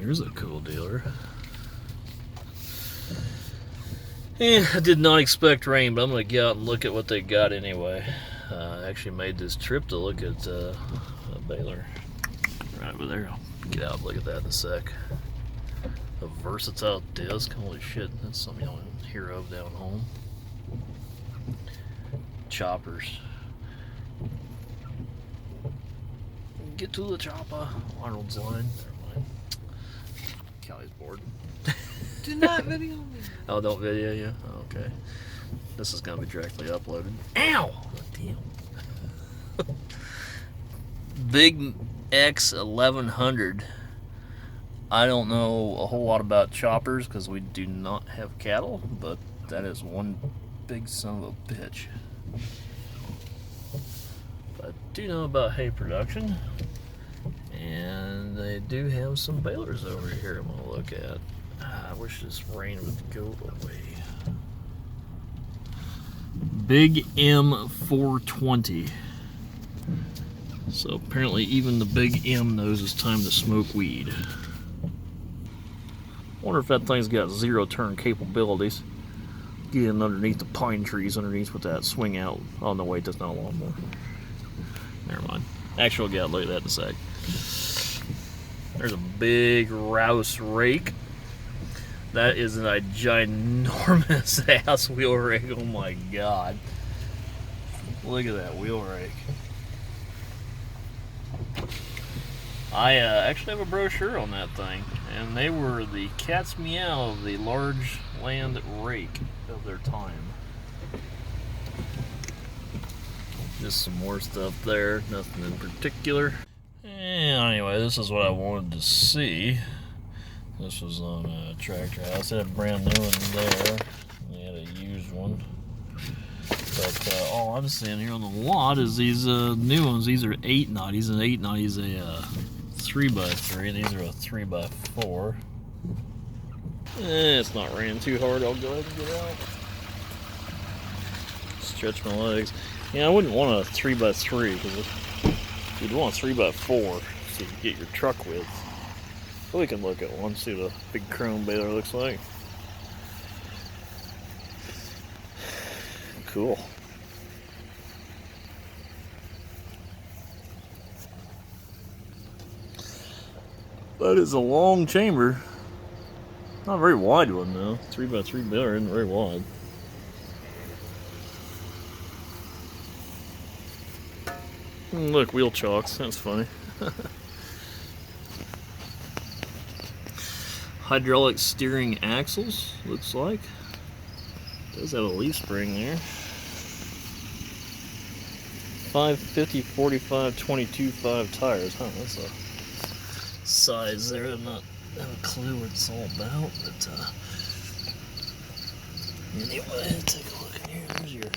Here's a cool dealer. I did not expect rain, but I'm going to get out and look at what they got anyway. I actually made this trip to look at a baler. Right over there. I'll get out and look at that in a sec. A versatile disc. Holy shit, that's something you don't hear of down home. Choppers. Get to the chopper. Arnold's line. Never mind. Callie's bored. Do not video me. Oh, don't video you? Oh, okay. This is going to be directly uploaded. Ow! Damn. Big X 1100. I don't know a whole lot about choppers because we do not have cattle, but that is one big son of a bitch. I do know about hay production, and they do have some balers over here I'm going to look at. I wish this rain would go away. Big M 420. So apparently even the Big M knows it's time to smoke weed. Wonder if that thing's got zero turn capabilities. Getting underneath the pine trees underneath with that swing out. Oh no, wait, that's not a lawnmower. Never mind. Actually, I'll get out, look at that in a sec. There's a big Rouse rake. That is a ginormous ass wheel rake. Oh my god. Look at that wheel rake. I actually have a brochure on that thing, and they were the cat's meow of the large land rake of their time. Just some more stuff there, nothing in particular. And anyway, this is what I wanted to see. This was on a tractor house. They had a brand new one there. They had a used one. But all I'm seeing here on the lot is these new ones. These are 890s, and 890 is a 3x3, and these are a 3x4. It's not raining too hard. I'll go ahead and get out. Stretch my legs. Yeah, I wouldn't want a 3x3 because you'd want a 3x4 so you can get your truck width. But we can look at one, see what a big chrome baler looks like. Cool. That is a long chamber. Not a very wide one though. 3x3 baler isn't very wide. Look, wheel chocks. That's funny. Hydraulic steering axles, looks like. Does have a leaf spring there. 550, 45, 22.5 tires. Huh, that's a size there. I'm not have a clue what it's all about, but anyway, take a look in here. There's your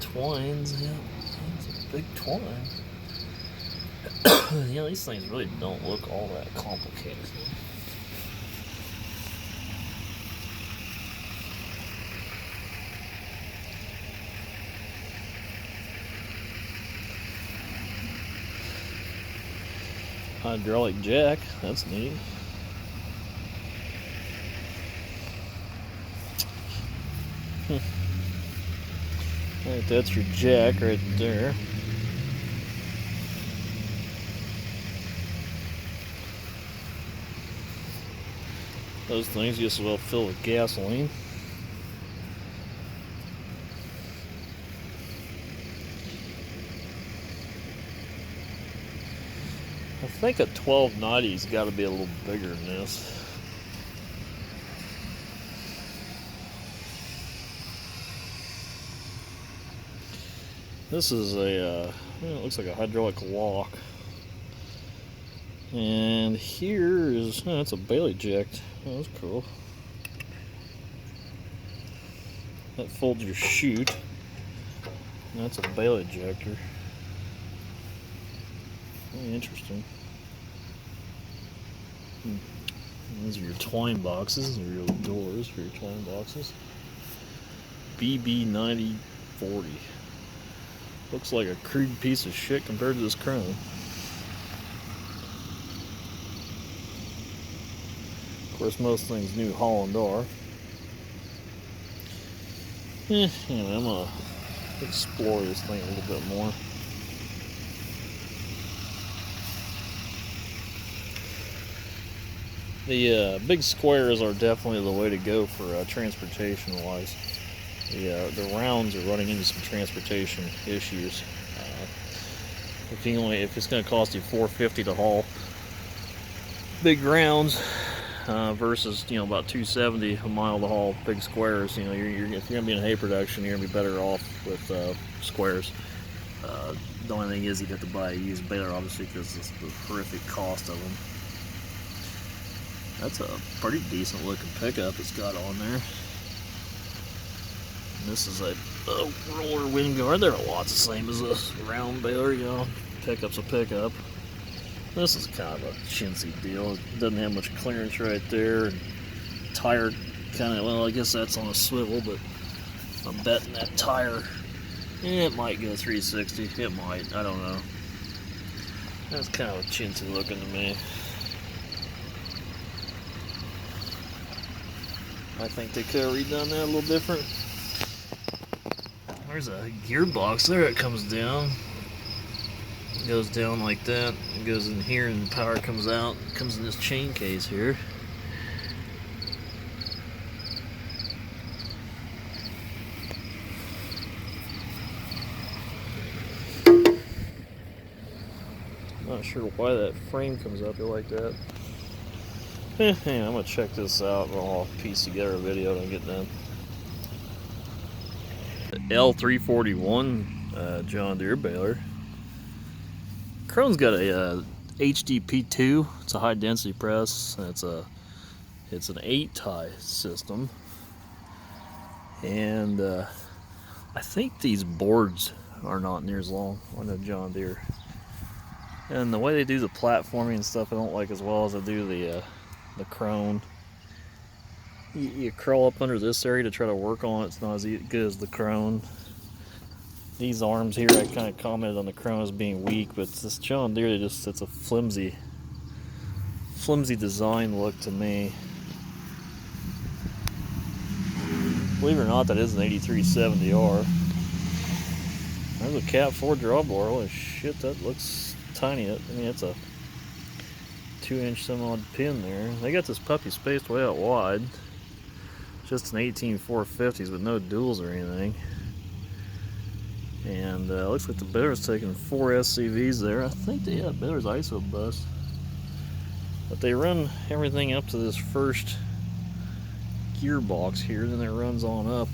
twines. Yeah, that's a big twine. Yeah, these things really don't look all that complicated. Hydraulic jack, that's neat. Alright, that's your jack right there. Those things just as well fill with gasoline. I think a 1290's got to be a little bigger than this. This is a, it looks like a hydraulic lock. And here is, oh, that's a baler jack. Oh, that's cool. That folds your chute. That's a baler ejector. Very interesting. These are your twine boxes. These are your doors for your twine boxes. BB9040. Looks like a crude piece of shit compared to this chrome. Of course, most things New Holland are. Anyway, I'm gonna explore this thing a little bit more. The big squares are definitely the way to go for transportation wise. The rounds are running into some transportation issues. If it's going to cost you $4.50 to haul big rounds versus about $2.70 a mile to haul big squares, if you're going to be in hay production, you're going to be better off with squares. The only thing is you'd have to buy a used baler, obviously, because of the horrific cost of them. That's a pretty decent looking pickup it's got on there. And this is a roller wind guard. They're lots the same as this round baler, pickup's a pickup. This is kind of a chintzy deal. It doesn't have much clearance right there. And tire kind of, well, I guess that's on a swivel, but I'm betting that tire, it might go 360. It might, I don't know. That's kind of chintzy looking to me. I think they could have redone that a little different. There's a gearbox there that comes down. It goes down like that. It goes in here and the power comes out. It comes in this chain case here. Not sure why that frame comes up here like that. I'm gonna check this out and I'll piece together a video when I get done. The L341 John Deere baler. Crone's got a HDP2. It's a high density press. It's an 8-tie system, and I think these boards are not near as long on the John Deere. And the way they do the platforming and stuff, I don't like as well as I do the Krone. You crawl up under this area to try to work on it. It's not as good as the Krone. These arms here, I kind of commented on the Krone as being weak, but this John Deere, it's a flimsy design look to me. Believe it or not, that is an 8370R. There's a Cat 4 drawbar. Holy shit, that looks tiny. I mean, it's a 2-inch some odd pin there. They got this puppy spaced way out wide. Just an 18 450s with no duals or anything. And looks like the baler's taking 4 SCVs there. I think they have baler's ISO bus. But they run everything up to this first gearbox here, then it runs on up.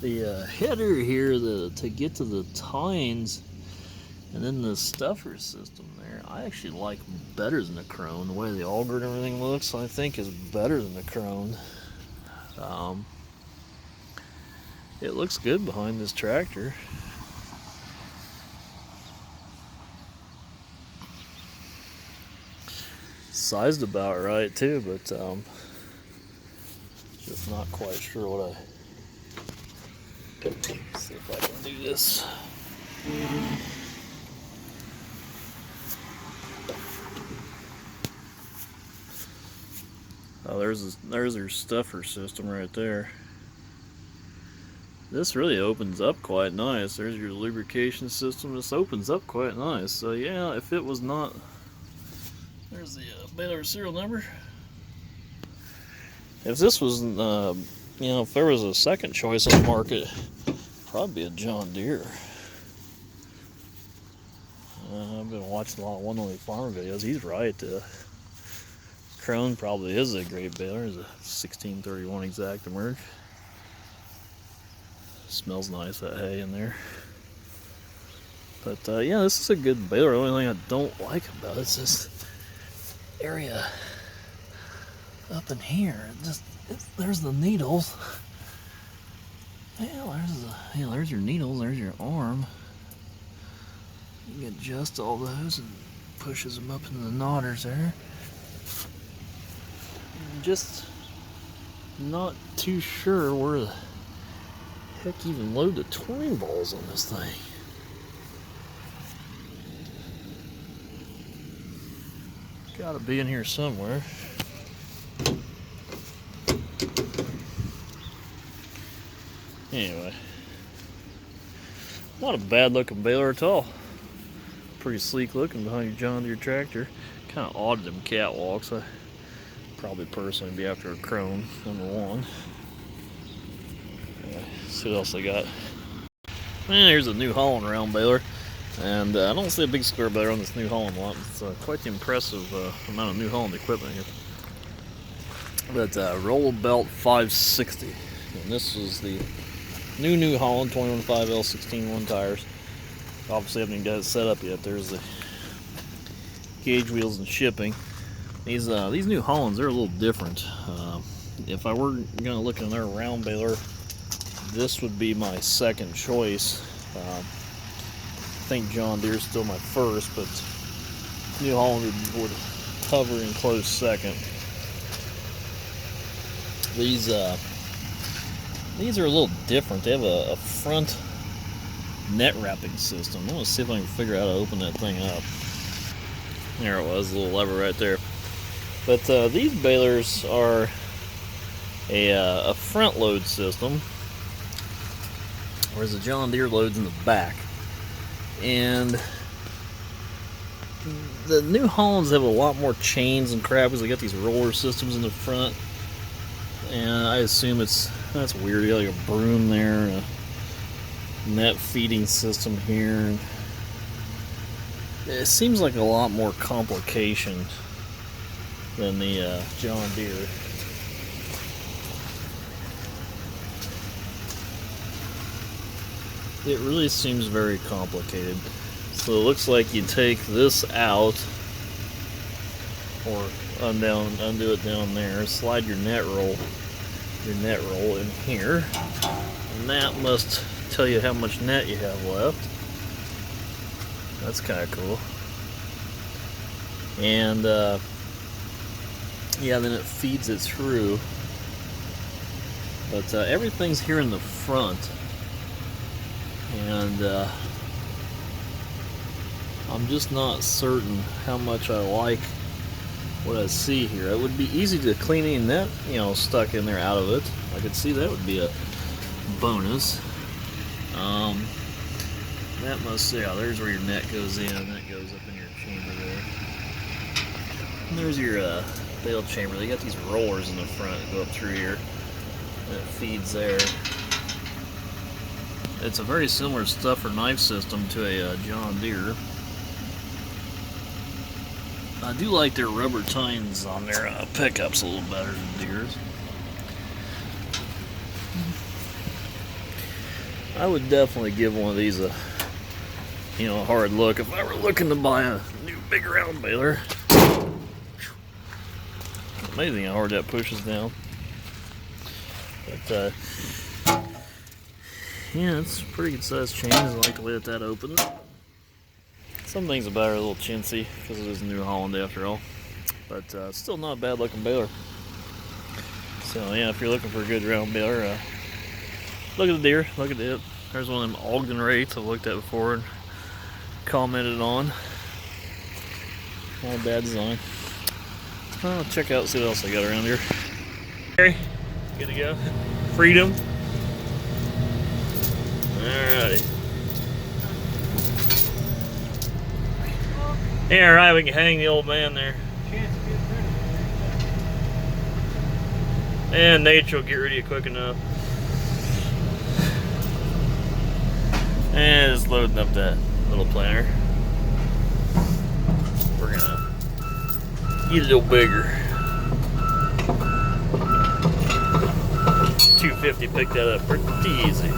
The header here to get to the tines, and then the stuffer system there, I actually like better than the Krone. The way the auger and everything looks, I think, is better than the Krone. It looks good behind this tractor. Sized about right too, but just not quite sure what let's see if I can do this. Oh, there's your stuffer system right there. This really opens up quite nice. There's your lubrication system. This opens up quite nice. So yeah, if it was not, there's the baler serial number. If this was, if there was a second choice on the market, probably be a John Deere. I've been watching a lot of one-only farmer videos. He's right. Krone probably is a great baler. It's a 1631 exact emerge. Smells nice, that hay in there. But yeah, this is a good baler. The only thing I don't like about it is this area up in here. There's the needles. There's your needles. There's your arm. You can adjust all those and pushes them up into the knotters there. I'm just not too sure where the heck even load the twine balls on this thing. Gotta be in here somewhere. Anyway, not a bad looking baler at all. Pretty sleek looking behind your John Deere tractor. Kind of odd them catwalks. I probably personally be after a chrome, number one. See what else I got. And here's a New Holland round baler. And I don't see a big square baler on this New Holland lot. It's quite the impressive amount of New Holland equipment here. But roll belt 560. And this is the New Holland 21.5L 16.1 tires. Obviously, I haven't even got it set up yet. There's the gauge wheels and shipping. These New Hollands, they're a little different. If I were going to look at another round baler, this would be my second choice. I think John Deere's still my first, but New Holland would hover in close second. These are a little different. They have a front net wrapping system. I'm going to see if I can figure out how to open that thing up. There it was, a little lever right there. But these balers are a front load system, whereas the John Deere loads in the back. And the New Hollands have a lot more chains and crap because they got these roller systems in the front. And I assume that's weird. You got like a broom there, and a net feeding system here. It seems like a lot more complication than the John Deere. It really seems very complicated. So it looks like you take this out, or undo it down there, slide your net roll in here, and that must tell you how much net you have left. That's kind of cool. And yeah, then it feeds it through. But everything's here in the front, and I'm just not certain how much I like what I see here. It would be easy to clean any net, stuck in there out of it. I could see that would be a bonus. That must, yeah, there's where your net goes in, and that goes up in your chamber there. And there's your bale chamber. They got these rollers in the front that go up through here, and it feeds there. It's a very similar stuff or knife system to a John Deere. I do like their rubber tines on their pickups a little better than Deere's. I would definitely give one of these a hard look if I were looking to buy a new big round baler. Amazing how hard that pushes down. But yeah, it's a pretty good sized chain. I like the way that opens. Some things about it are a little chintzy because it is a New Holland after all, but it's still not a bad looking baler. So yeah, if you're looking for a good round baler, look at the Deere, look at it. There's one of them Ogden rates I've looked at before and commented on. Not a bad design. I'll check out, see what else I got around here. Okay, good to go. Freedom. Alrighty. Yeah, right, we can hang the old man there. And nature will get rid of you quick enough. And just loading up that little planter. We're gonna get a little bigger. 250 picked that up pretty easy.